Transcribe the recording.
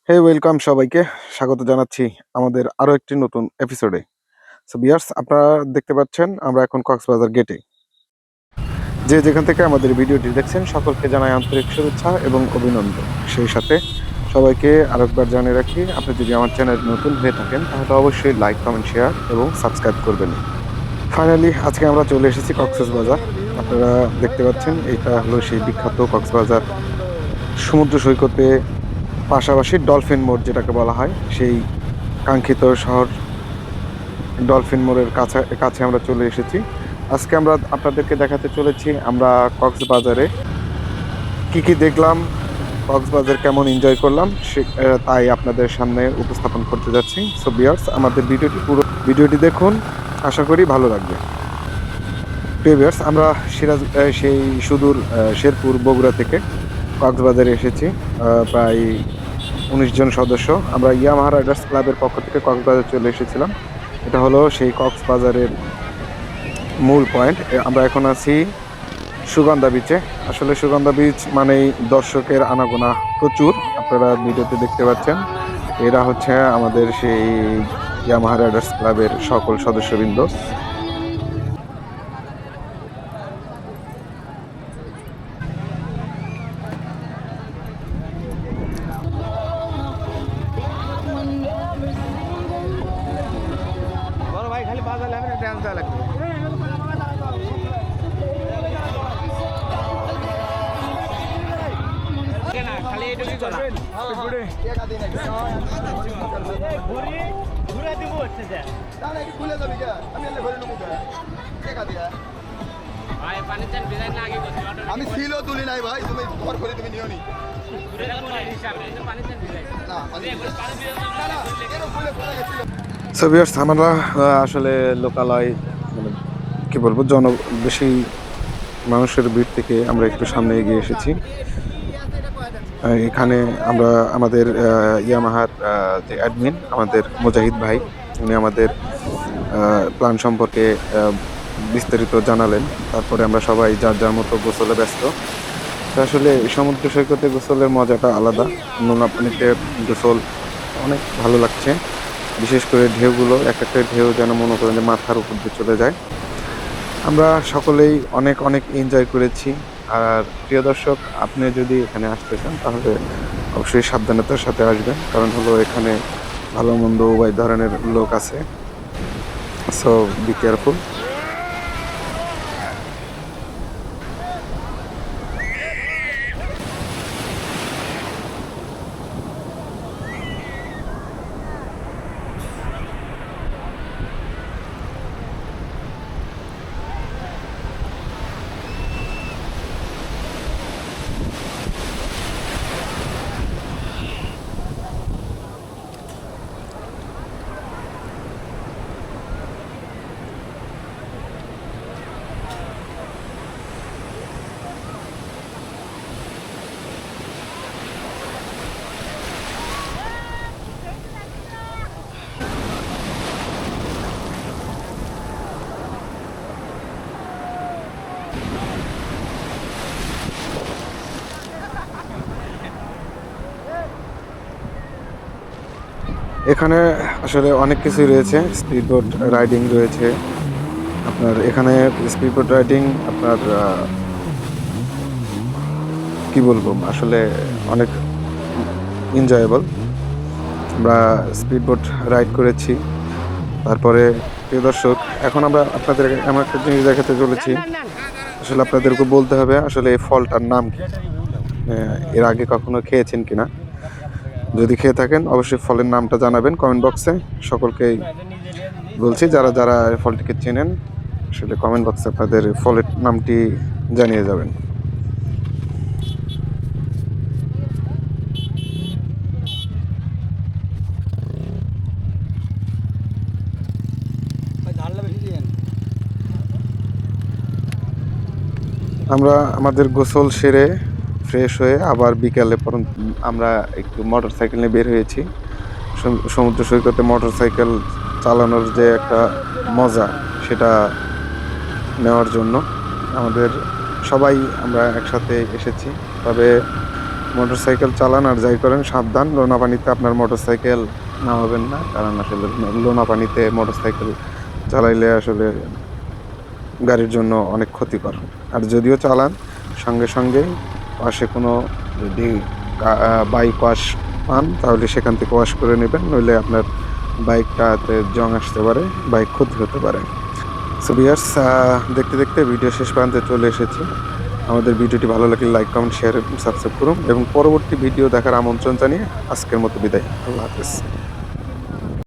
হে welcome সবাইকে স্বাগত জানাচ্ছি আমাদের আরো একটি নতুন এপিসোডে। সো ভিউয়ার্স, আপনারা দেখতে পাচ্ছেন আমরা এখন কক্সবাজার গেটে। যে যেখান থেকে আমাদের ভিডিওটি দেখছেন সকলকে জানাই আন্তরিক শুভেচ্ছা এবং অভিনন্দন। সেই সাথে সবাইকে আরেকবার জানিয়ে রাখি, আপনি যদি আমার চ্যানেল নতুন হয়ে থাকেন তাহলে অবশ্যই লাইক, কমেন্ট, শেয়ার এবং সাবস্ক্রাইব করবেন। ফাইনালি আজকে আমরা চলে এসেছি কক্সবাজার। আপনারা দেখতে পাচ্ছেন এটা হলো সেই বিখ্যাত কক্সবাজার সমুদ্র সৈকতে পাশাপাশি ডলফিন মোড় যেটাকে বলা হয়, সেই কাঙ্ক্ষিত শহর ডলফিন মোড়ের কাছে কাছে আমরা চলে এসেছি। আজকে আমরা আপনাদেরকে দেখাতে চলেছি আমরা কক্সবাজারে কি কি দেখলাম, কক্সবাজার কেমন এনজয় করলাম, তাই আপনাদের সামনে উপস্থাপন করতে যাচ্ছি। সো ভিউয়ার্স, আমাদের পুরো ভিডিওটি দেখুন, আশা করি ভালো লাগবে। প্রিয় ভিউয়ার্স, আমরা সেই সুদূর শেরপুর বগুড়া থেকে কক্সবাজারে এসেছি। প্রায় 19 জন সদস্য আমরা ইয়ামাহা রাইডার্স ক্লাবের পক্ষ থেকে কক্সবাজার চলে এসেছিলাম। এটা হলো সেই কক্সবাজারের মূল পয়েন্ট। আমরা এখন আছি সুগন্ধা বিচে। আসলে সুগন্ধা বিচ মানেই দর্শকের আনাগোনা প্রচুর, আপনারা ভিডিওতে দেখতে পাচ্ছেন। এরা হচ্ছে আমাদের সেই ইয়ামাহা রাইডার্স ক্লাবের সকল সদস্যবৃন্দ। ভাই খালি বাজালে আমি ডান্স দেওয়া লাগবে। খালি এটুকুই করা ঘুরে দিব হচ্ছে যে খুলে যাবি আমি ঘরে নেবো ভাই পানি চান বিদায় না আগে করছি আমি সিলও তুলি নাই ভাই, তুমি ঘর করে তুমি নিও নি পানি চান বিদায় না সো ভিউয়ার্স, আমরা আসলে লোকালয় মানে কি বলবো বেশি মানুষের ভিড় থেকে আমরা একটু সামনে এগিয়ে এসেছি। এখানে আমরা আমাদের ইয়ামাহার যে অ্যাডমিন আমাদের মুজাহিদ ভাই, উনি আমাদের প্ল্যান সম্পর্কে বিস্তারিত জানালেন। তারপরে আমরা সবাই যার যার মতো গোসলে ব্যস্ত। তো আসলে সমুদ্র সৈকতে গোসলের মজাটা আলাদা। নোনা পানিতে গোসল অনেক ভালো লাগছে, বিশেষ করে ঢেউগুলো, এক একটা ঢেউ যেন মনে করেন যে মাথার উপর দিয়ে চলে যায়। আমরা সকলেই অনেক অনেক এনজয় করেছি। আর প্রিয় দর্শক, আপনি যদি এখানে আসতে চান তাহলে অবশ্যই সাবধানতার সাথে আসবেন, কারণ হলো এখানে ভালো মন্দ উভয় ধরনের লোক আছে। So be careful. এখানে আসলে অনেক কিছুই রয়েছে, স্পিডবোট রাইডিং রয়েছে। আপনার এখানে স্পিডবোট রাইডিং আপনার কি বলবো, আসলে অনেক এনজয়েবল। আমরা স্পিডবোট রাইড করেছি। তারপরে প্রিয় দর্শক, এখন আমরা আপনাদের এমন একটা জিনিস দেখাতে চলেছি। আসলে আপনাদেরকে বলতে হবে আসলে এই ফলটার নাম কি, এর আগে কখনো খেয়েছেন কিনা। যদি খেয়ে থাকেন অবশ্যই ফলের নামটা জানাবেন কমেন্ট বক্সে। সকলকেই বলছি, যারা যারা এই ফলটিকে চেনেন আসলে কমেন্ট বক্সে আপনাদের ফলের নামটি জানিয়ে যাবেন। আমরা আমাদের গোসল সেরে ফ্রেশ হয়ে আবার বিকালে আমরা একটু মোটর সাইকেল নিয়ে বের হয়েছি। সমুদ্র সৈকতে মোটর সাইকেল চালানোর যে একটা মজা, সেটা নেওয়ার জন্য আমাদের সবাই আমরা একসাথে এসেছি। তবে মোটরসাইকেল চালান আর যাই করেন সাবধান, লোনা পানিতে আপনার মোটরসাইকেল নামাবেন না, কারণ আসলে লোনা পানিতে মোটরসাইকেল চালাইলে আসলে গাড়ির জন্য অনেক ক্ষতিকর। আর যদিও চালান সঙ্গে সঙ্গে পাশে কোনো যদি বাইক ওয়াশ পান তাহলে সেখান থেকে ওয়াশ করে নেবেন, নইলে আপনার বাইকটাতে জং আসতে পারে, বাইক ক্ষতি হতে পারে। সো ভিউয়ার্স, দেখতে দেখতে ভিডিও শেষ প্রান্তে চলে এসেছি। আমাদের ভিডিওটি ভালো লাগলে লাইক, কমেন্ট, শেয়ার এবং সাবস্ক্রাইব করুন এবং পরবর্তী ভিডিও দেখার আমন্ত্রণ জানিয়ে আজকের মতো বিদায়। আল্লাহ হাফেজ।